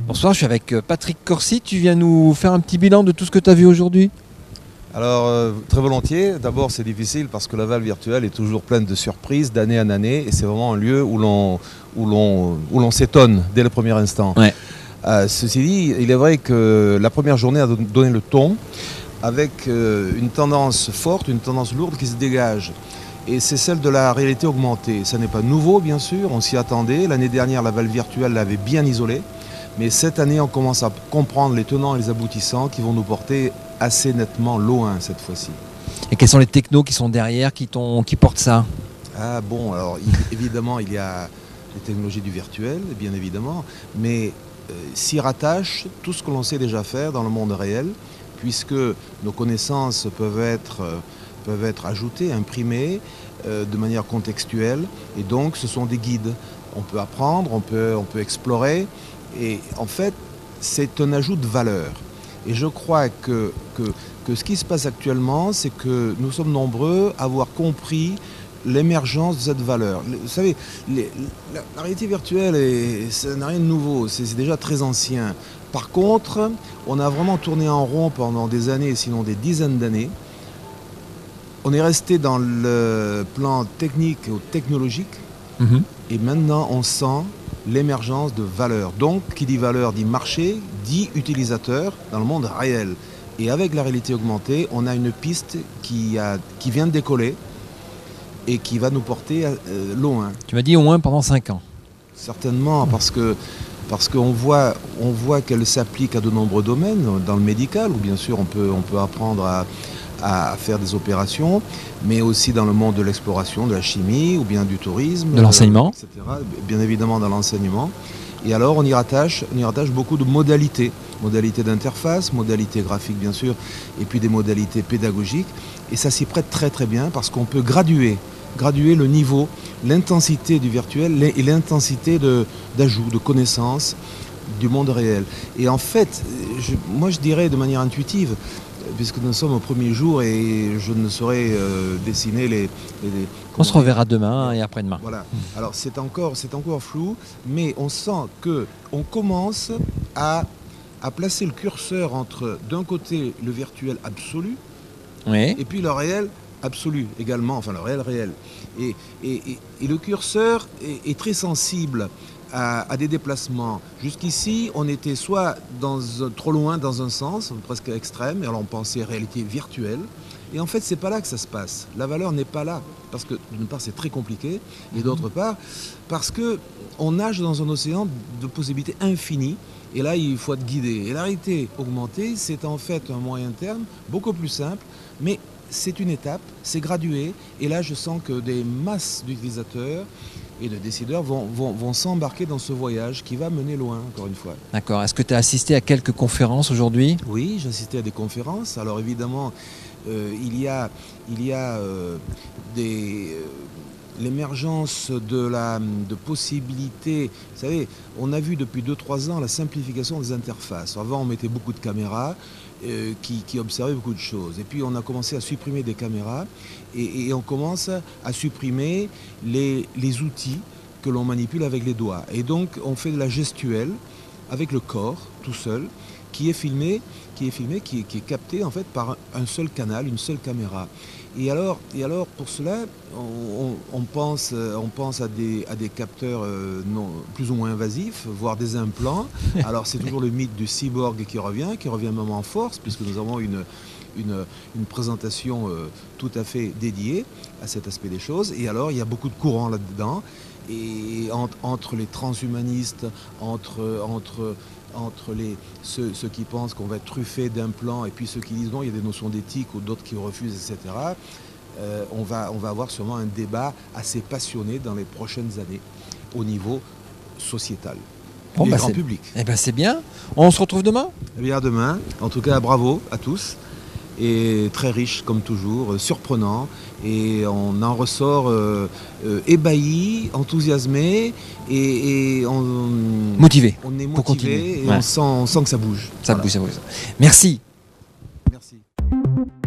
Bonsoir, je suis avec Patrick Corsi. Tu viens nous faire un petit bilan de tout ce que tu as vu aujourd'hui? Alors, très volontiers. D'abord, c'est difficile parce que la Valve virtuelle est toujours pleine de surprises d'année en année et c'est vraiment un lieu où l'on s'étonne dès le premier instant. Ouais. Ceci dit, il est vrai que la première journée a donné le ton avec une tendance forte, une tendance lourde qui se dégage. Et c'est celle de la réalité augmentée. Ça n'est pas nouveau, bien sûr, on s'y attendait. L'année dernière, la Valve virtuelle l'avait bien isolée. Mais cette année, on commence à comprendre les tenants et les aboutissants qui vont nous porter assez nettement loin cette fois-ci. Et quels sont les technos qui sont derrière, qui portent ça? Ah bon, alors évidemment, il y a les technologies du virtuel, bien évidemment, mais s'y rattache tout ce que l'on sait déjà faire dans le monde réel, puisque nos connaissances peuvent être ajoutées, imprimées de manière contextuelle, et donc ce sont des guides. On peut apprendre, on peut explorer, et en fait, c'est un ajout de valeur. Et je crois que ce qui se passe actuellement, c'est que nous sommes nombreux à avoir compris l'émergence de cette valeur. Vous savez, la réalité virtuelle, ça n'a rien de nouveau, c'est déjà très ancien. Par contre, on a vraiment tourné en rond pendant des années, sinon des dizaines d'années. On est resté dans le plan technique ou technologique, et maintenant on sent l'émergence de valeur. Donc, qui dit valeur dit marché, dit utilisateur dans le monde réel. Et avec la réalité augmentée, on a une piste qui vient de décoller et qui va nous porter loin. Tu m'as dit au moins pendant 5 ans. Certainement, parce qu'on voit qu'elle s'applique à de nombreux domaines, dans le médical, où bien sûr on peut apprendre à faire des opérations, mais aussi dans le monde de l'exploration, de la chimie, ou bien du tourisme, de l'enseignement, etc. Bien évidemment dans l'enseignement. Et alors on y rattache beaucoup de modalités d'interface, modalités graphiques bien sûr, et puis des modalités pédagogiques. Et ça s'y prête très très bien parce qu'on peut graduer le niveau, l'intensité du virtuel et l'intensité d'ajout, de connaissances du monde réel. Et en fait, moi je dirais de manière intuitive, puisque nous sommes au premier jour et je ne saurais dessiner on se reverra demain et après-demain. Voilà. Alors c'est encore flou, mais on sent qu'on commence à placer le curseur entre d'un côté le virtuel absolu, oui, et puis le réel absolu également, enfin le réel. Et le curseur est très sensible à des déplacements. Jusqu'ici, on était soit trop loin dans un sens, presque extrême, et alors on pensait réalité virtuelle. Et en fait, c'est pas là que ça se passe. La valeur n'est pas là, parce que d'une part, c'est très compliqué, et d'autre part, parce qu'on nage dans un océan de possibilités infinies, et là, il faut être guidé. Et la réalité augmentée, c'est en fait un moyen terme beaucoup plus simple, mais c'est une étape, c'est gradué, et là, je sens que des masses d'utilisateurs et de décideurs vont s'embarquer dans ce voyage qui va mener loin, encore une fois. D'accord. Est-ce que tu as assisté à quelques conférences aujourd'hui? Oui, j'ai assisté à des conférences. Alors évidemment, il y a l'émergence de possibilités. Vous savez, on a vu depuis 2-3 ans la simplification des interfaces. Avant, on mettait beaucoup de caméras qui observaient beaucoup de choses. Et puis, on a commencé à supprimer des caméras et on commence à supprimer les outils que l'on manipule avec les doigts. Et donc, on fait de la gestuelle avec le corps, tout seul, qui est filmé, qui est capté en fait par un seul canal, une seule caméra. Et alors pour cela, on pense à des capteurs plus ou moins invasifs, voire des implants. Alors c'est toujours le mythe du cyborg qui revient même en force, puisque nous avons une présentation tout à fait dédiée à cet aspect des choses. Et alors il y a beaucoup de courants là-dedans. Et entre les transhumanistes, entre ceux qui pensent qu'on va être truffé d'implants et puis ceux qui disent non, il y a des notions d'éthique ou d'autres qui refusent, etc. On va avoir sûrement un débat assez passionné dans les prochaines années au niveau sociétal et grand public. Eh ben c'est bien. On se retrouve demain? Eh bien à demain. En tout cas, bravo à tous. Et très riche comme toujours, surprenant, et on en ressort ébahi, enthousiasmé et motivé. On est pour motivé continuer. Et on sent que ça bouge. Ça bouge. Merci. Merci. Merci.